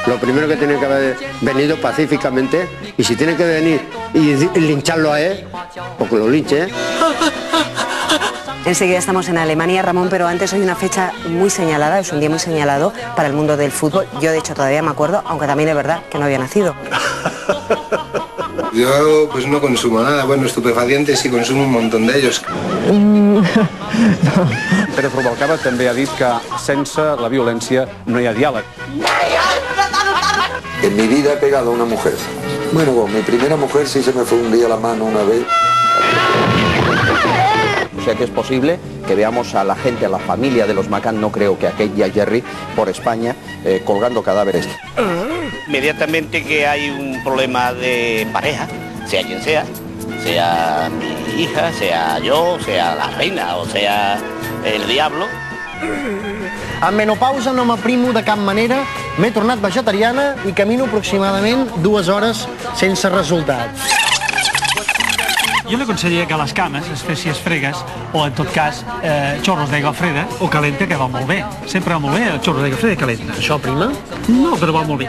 Lo primero que tiene que haber venido pacíficamente, y si tiene que venir y lincharlo a él, pues que lo linche. Enseguida estamos en Alemania, Ramón, pero antes hoy una fecha muy señalada, es un día muy señalado para el mundo del fútbol. Yo, de hecho, todavía me acuerdo, aunque también es verdad que no había nacido. Yo pues no consumo nada, bueno, estupefacientes sí consumo un montón de ellos. Pérez Rubalcaba també ha dit que sense la violència no hi ha diàleg. En mi vida he pegado a una mujer. Bueno, con mi primera mujer sí se me fue un día la mano una vez. O sea que es posible que veamos a la gente, a la familia de los McCann, no creo que a Kate y a Jerry, por España, colgando cadáveres. Inmediatamente que hay un problema de pareja, sea quien sea mi hija, sea yo, sea la reina o sea el diablo. En menopausa no m'aprimo de cap manera, m'he tornat vegetariana i camino aproximadament 2 hores sense resultats. Jo li aconsellaria que les cames es fessi fregues o, en tot cas, xorros d'aigua freda o calenta, que va molt bé. Sempre va molt bé el xorro d'aigua freda i calenta. Això prima? No, però va molt bé.